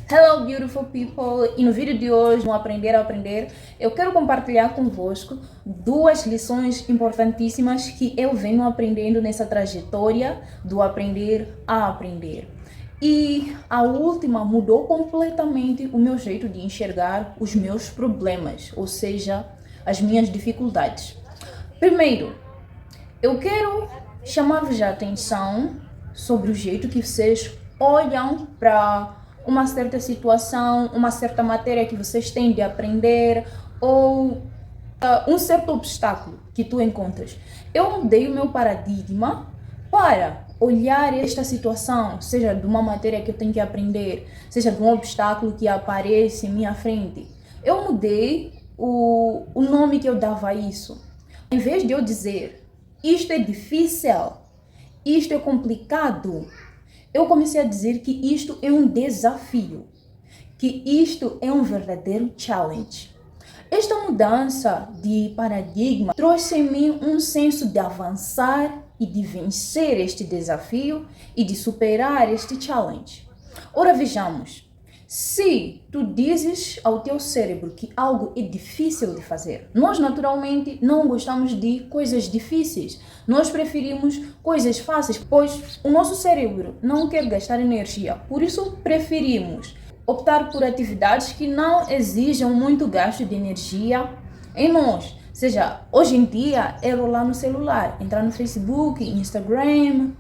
Hello beautiful people, e no vídeo de hoje, no Aprender a Aprender, eu quero compartilhar convosco duas lições importantíssimas que eu venho aprendendo nessa trajetória do aprender a aprender. E a última mudou completamente o meu jeito de enxergar os meus problemas, ou seja, as minhas dificuldades. Primeiro, eu quero chamar-vos a atenção sobre o jeito que vocês olham para uma certa situação, uma certa matéria que vocês têm de aprender ou um certo obstáculo que tu encontras. Eu mudei o meu paradigma para olhar esta situação, seja de uma matéria que eu tenho que aprender, seja de um obstáculo que aparece em minha frente. Eu mudei o nome que eu dava a isso. Em vez de eu dizer, isto é difícil, isto é complicado, eu comecei a dizer que isto é um desafio, que isto é um verdadeiro challenge. Esta mudança de paradigma trouxe em mim um senso de avançar e de vencer este desafio e de superar este challenge. Ora, vejamos. Se tu dizes ao teu cérebro que algo é difícil de fazer, nós naturalmente não gostamos de coisas difíceis. Nós preferimos coisas fáceis, pois o nosso cérebro não quer gastar energia. Por isso, preferimos optar por atividades que não exijam muito gasto de energia em nós. Ou seja, hoje em dia é rolar no celular, entrar no Facebook, Instagram,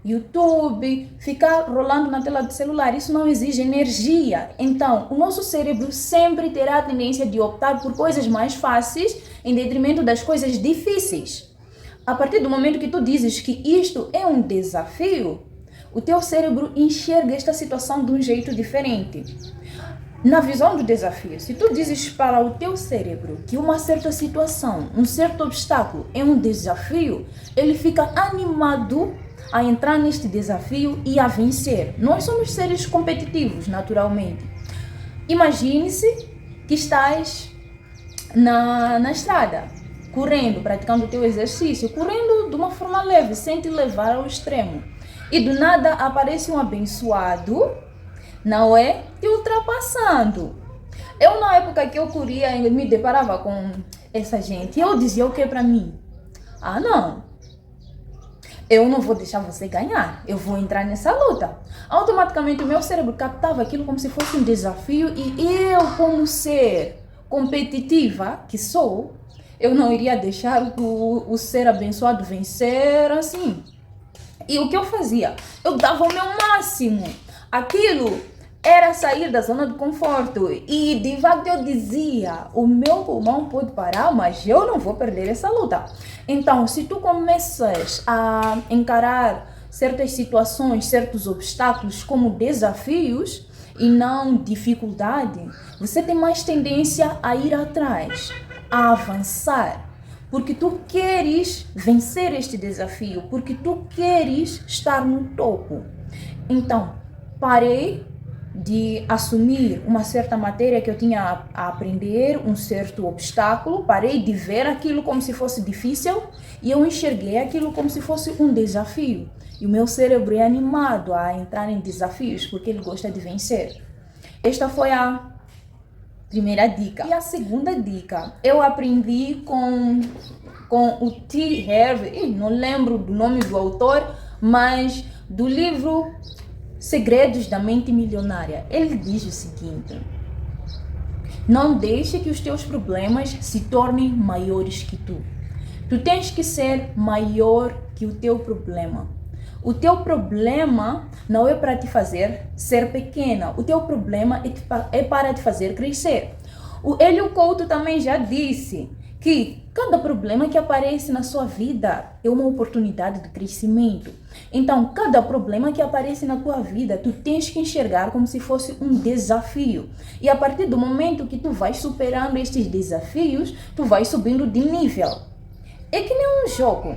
YouTube, ficar rolando na tela do celular, isso não exige energia. Então, o nosso cérebro sempre terá a tendência de optar por coisas mais fáceis em detrimento das coisas difíceis. A partir do momento que tu dizes que isto é um desafio, o teu cérebro enxerga esta situação de um jeito diferente. Na visão do desafio, se tu dizes para o teu cérebro que uma certa situação, um certo obstáculo é um desafio, ele fica animado a entrar neste desafio e a vencer. Nós somos seres competitivos, naturalmente. Imagine-se que estás na estrada, correndo, praticando o teu exercício, correndo de uma forma leve, sem te levar ao extremo. E do nada aparece um abençoado, não é? Te ultrapassando. Eu, na época que eu corria, me deparava com essa gente, eu dizia o que para mim? Ah, não. Eu não vou deixar você ganhar, eu vou entrar nessa luta. Automaticamente o meu cérebro captava aquilo como se fosse um desafio e eu, como ser competitiva que sou, eu não iria deixar o ser abençoado vencer assim. E o que eu fazia? Eu dava o meu máximo. Aquilo era sair da zona de conforto e devagar eu dizia, o meu pulmão pode parar, mas eu não vou perder essa luta. Então, se tu começas a encarar certas situações, certos obstáculos como desafios e não dificuldade, você tem mais tendência a ir atrás, a avançar, porque tu queres vencer este desafio, porque tu queres estar no topo. Então, parei de assumir uma certa matéria que eu tinha a aprender, um certo obstáculo, parei de ver aquilo como se fosse difícil e eu enxerguei aquilo como se fosse um desafio. E o meu cérebro é animado a entrar em desafios porque ele gosta de vencer. Esta foi a primeira dica. E a segunda dica, eu aprendi com o T. Harv, não lembro do nome do autor, mas do livro Segredos da Mente Milionária. Ele diz o seguinte: não deixe que os teus problemas se tornem maiores que tu. Tu tens que ser maior que o teu problema. O teu problema não é para te fazer ser pequena. O teu problema é para te fazer crescer. O Hélio Couto também já disse que cada problema que aparece na sua vida é uma oportunidade de crescimento. Então, cada problema que aparece na tua vida, tu tens que enxergar como se fosse um desafio. E a partir do momento que tu vais superando estes desafios, tu vais subindo de nível. É que nem um jogo.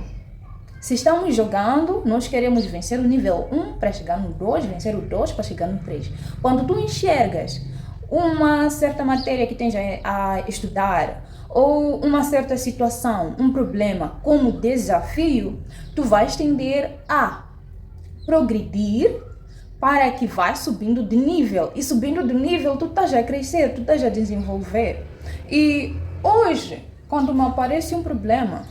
Se estamos jogando, nós queremos vencer o nível 1 para chegar no 2, vencer o 2 para chegar no 3. Quando tu enxergas uma certa matéria que tens a estudar, ou uma certa situação, um problema como desafio, tu vais tender a progredir para que vá subindo de nível. E subindo de nível, tu estás a crescer, tu estás a desenvolver. E hoje, quando me aparece um problema,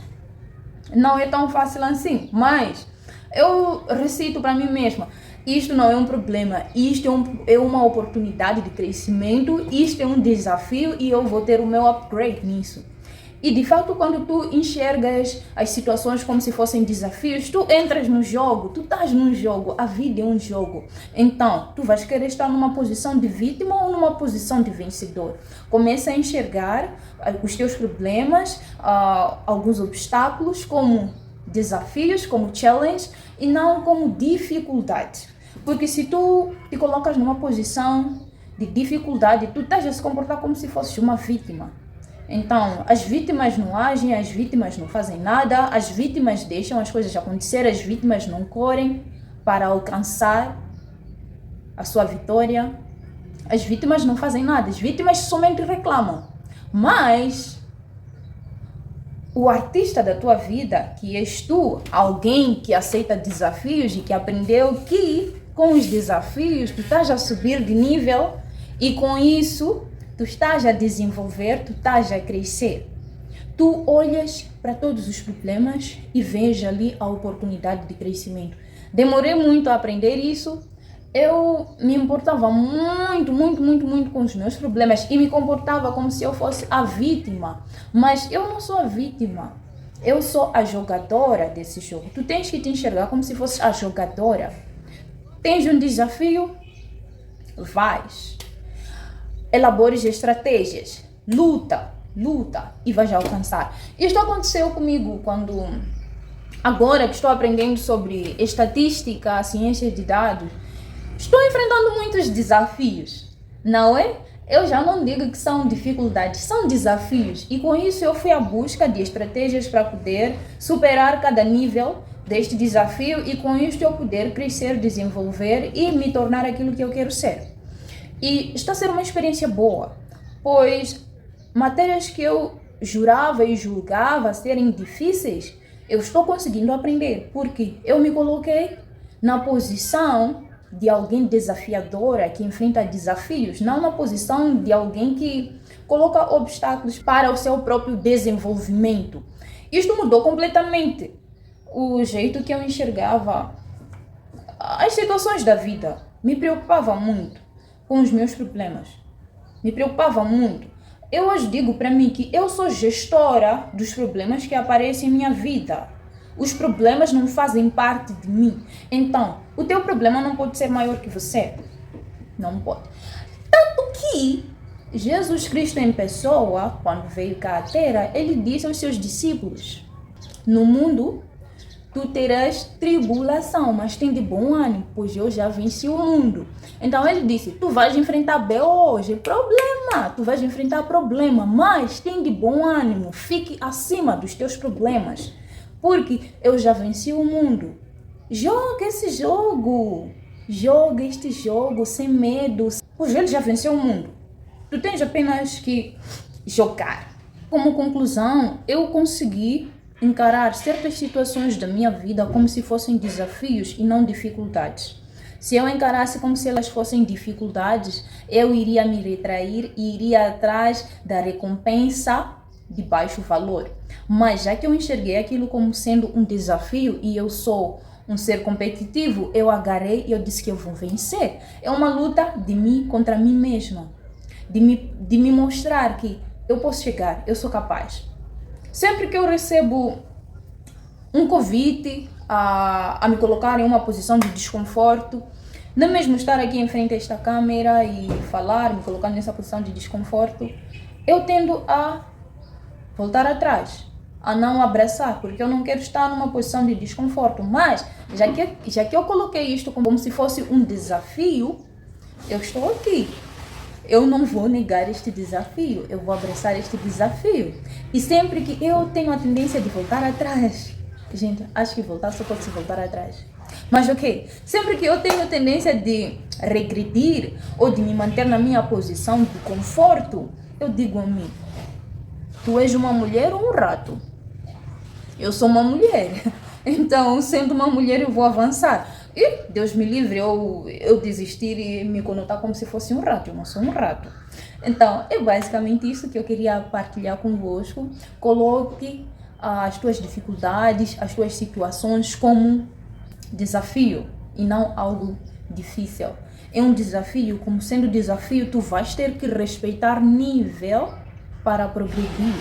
não é tão fácil assim, mas eu recito para mim mesma: isto não é um problema, isto é uma oportunidade de crescimento, isto é um desafio e eu vou ter o meu upgrade nisso. E de fato, quando tu enxergas as situações como se fossem desafios, tu entras no jogo, tu estás num jogo, a vida é um jogo. Então, tu vais querer estar numa posição de vítima ou numa posição de vencedor. Começa a enxergar os teus problemas, alguns obstáculos como desafios, como challenge e não como dificuldades. Porque se tu te colocas numa posição de dificuldade, tu estás a se comportar como se fosse uma vítima. Então, as vítimas não agem, as vítimas não fazem nada, as vítimas deixam as coisas acontecer, as vítimas não correm para alcançar a sua vitória. As vítimas não fazem nada, as vítimas somente reclamam. Mas o artista da tua vida, que és tu, alguém que aceita desafios e que aprendeu que com os desafios tu estás a subir de nível e com isso tu estás a desenvolver, tu estás a crescer. Tu olhas para todos os problemas e vês ali a oportunidade de crescimento. Demorei muito a aprender isso. Eu me importava muito com os meus problemas e me comportava como se eu fosse a vítima. Mas eu não sou a vítima. Eu sou a jogadora desse jogo. Tu tens que te enxergar como se fosse a jogadora. Tens um desafio? Vais. Elabores estratégias, luta e vais alcançar. Isto aconteceu comigo quando, agora que estou aprendendo sobre estatística, ciência de dados, estou enfrentando muitos desafios, não é? Eu já não digo que são dificuldades, são desafios. E com isso eu fui à busca de estratégias para poder superar cada nível deste desafio e com isso eu poder crescer, desenvolver e me tornar aquilo que eu quero ser. E está a ser uma experiência boa, pois matérias que eu jurava e julgava serem difíceis, eu estou conseguindo aprender, porque eu me coloquei na posição de alguém desafiadora, que enfrenta desafios, não na posição de alguém que coloca obstáculos para o seu próprio desenvolvimento. Isto mudou completamente o jeito que eu enxergava as situações da vida. Me preocupava muito com os meus problemas. Me preocupava muito. Eu hoje digo para mim que eu sou gestora dos problemas que aparecem em minha vida. Os problemas não fazem parte de mim. Então, o teu problema não pode ser maior que você. Não pode. Tanto que Jesus Cristo em pessoa, quando veio cá à terra, ele disse aos seus discípulos: no mundo tu terás tribulação, mas tem de bom ânimo, pois eu já venci o mundo. Então ele disse: tu vais enfrentar hoje problema, tu vais enfrentar problema, mas tem de bom ânimo, fique acima dos teus problemas, porque eu já venci o mundo. Joga esse jogo, joga este jogo sem medo, pois ele já venceu o mundo. Tu tens apenas que jogar. Como conclusão, eu consegui encarar certas situações da minha vida como se fossem desafios e não dificuldades. Se eu encarasse como se elas fossem dificuldades, eu iria me retrair e iria atrás da recompensa de baixo valor. Mas já que eu enxerguei aquilo como sendo um desafio e eu sou um ser competitivo, eu agarrei e eu disse que eu vou vencer. É uma luta de mim contra mim mesma, de me mostrar que eu posso chegar, eu sou capaz. Sempre que eu recebo um convite a me colocar em uma posição de desconforto, não mesmo estar aqui em frente a esta câmera e falar, me colocar nessa posição de desconforto, eu tendo a voltar atrás, a não abraçar, porque eu não quero estar numa posição de desconforto. Mas, já que eu coloquei isto como se fosse um desafio, eu estou aqui. Eu não vou negar este desafio, eu vou abraçar este desafio. E sempre que eu tenho a tendência de voltar atrás, gente, acho que voltar só pode se voltar atrás. Mas ok, sempre que eu tenho a tendência de regredir ou de me manter na minha posição de conforto, eu digo a mim: tu és uma mulher ou um rato? Eu sou uma mulher. Então, sendo uma mulher, eu vou avançar. E Deus me livre eu desistir e me conotar como se fosse um rato. Eu não sou um rato. Então, é basicamente isso que eu queria partilhar convosco. Coloque as tuas dificuldades, as tuas situações como desafio e não algo difícil. É um desafio, como sendo desafio, tu vais ter que respeitar nível para progredir.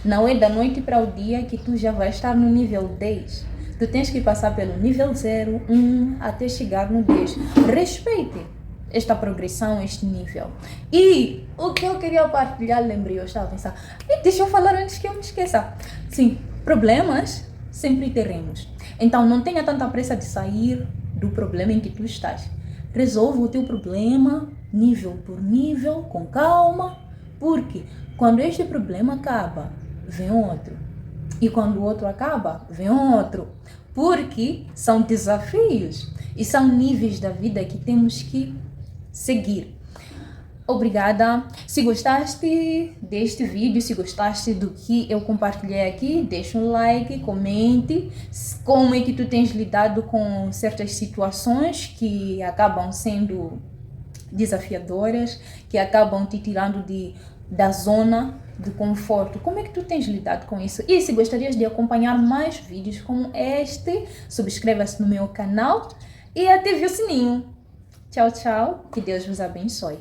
Não é da noite para o dia que tu já vais estar no nível 10. Tu tens que passar pelo nível 0, 1, até chegar no 10. Respeite esta progressão, este nível. E o que eu queria partilhar, lembrei, eu estava a pensar, deixa eu falar antes que eu me esqueça. Sim, problemas sempre teremos. Então não tenha tanta pressa de sair do problema em que tu estás. Resolve o teu problema, nível por nível, com calma, porque quando este problema acaba, vem outro. E quando o outro acaba, vem outro. Porque são desafios e são níveis da vida que temos que seguir. Obrigada. Se gostaste deste vídeo, se gostaste do que eu compartilhei aqui, deixa um like, comente como é que tu tens lidado com certas situações que acabam sendo desafiadoras, que acabam te tirando da zona de conforto. Como é que tu tens lidado com isso? E se gostarias de acompanhar mais vídeos como este, subscreva-se no meu canal e ative o sininho. Tchau, tchau. Que Deus vos abençoe.